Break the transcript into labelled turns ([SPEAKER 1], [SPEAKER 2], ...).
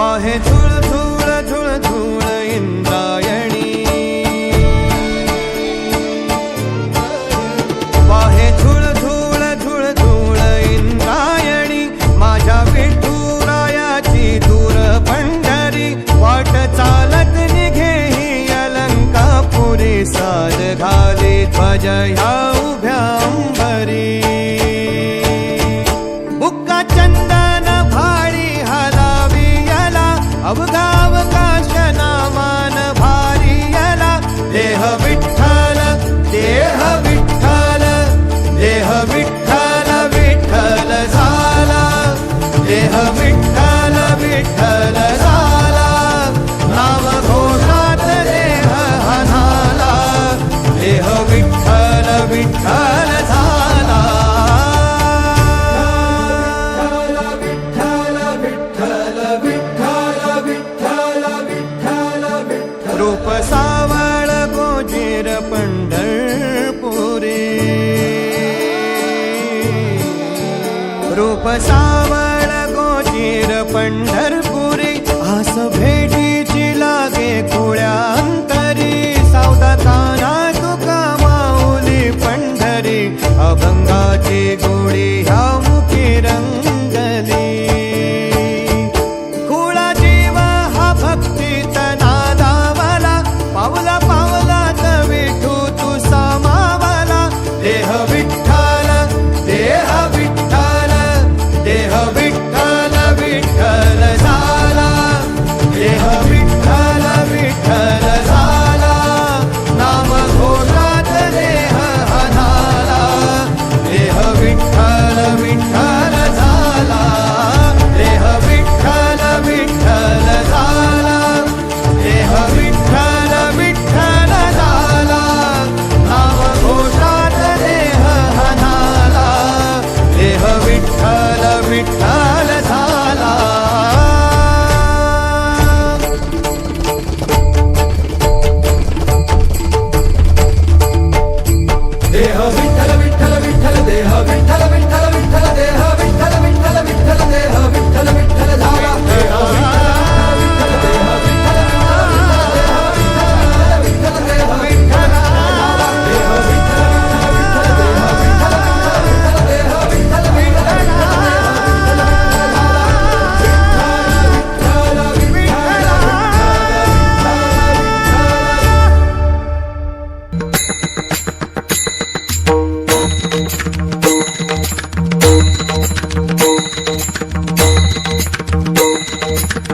[SPEAKER 1] वाहे झुळ झुळ झुळ झुळ इंद्रायणी, वाहे झुळ झुळ झुळ झुळ इंद्रायणी, माझ्या विठुरायाची दूर पंढरी, वाट चालत निघे ही अलंकापुरी, साज घाली ध्वज ह्या उभ्या अंबरी, बुक्का चंदन भाळी हलावी याला, अवघावकाश नामान भारी याला, देह विठ्ठल देह विठ्ठल देह विठ्ठल विठ्ठल झाला, देह विठ्ठल विठ्ठल झाला, नाम घोषात देह हनाला, देह विठ्ठल विठ्ठल झाला, रूप सावळ गोजीर पंढरपुरी, रूप सावळ गोजीर पंढरपुरी, आस भेटीची लागे खुळ्या अंतरी, सावधा काना तुका माऊली पंढरी, अभंगाची गोडी ह्या मुखी रंगली, खुळा जीव हा भक्तीत नादावला, पावला पावलात विठू तू सामावला, देह विठ्ठल देह विठ्ठल देह विठ्ठल विठ्ठल झाला, देह विठ्ठल विठ्ठल झाला, नाम घोषात देह हनाला, देह विठ्ठल विठ्ठल झाला, देह विठ्ठल विठ्ठल झाला, देह विठ्ठल विठ्ठल झाला, नाम घोषात देह हनाला, देह विठ्ठल विठ्ठल झाला, देह विठ्ठल विठ्ठल विठ्ठल देह विठ्ठल विठ्ठल विठ्ठल देह विठ्ठल विठ्ठल विठ्ठल देह विठ्ठल विठ्ठल झाला, देह विठ्ठल देह विठ्ठल विठ्ठल विठ्ठल देह विठ्ठल झाला, देह विठ्ठल विठ्ठल देह विठ्ठल विठ्ठल देह विठ्ठल विठ्ठल झाला, विठ्ठल विठ्ठल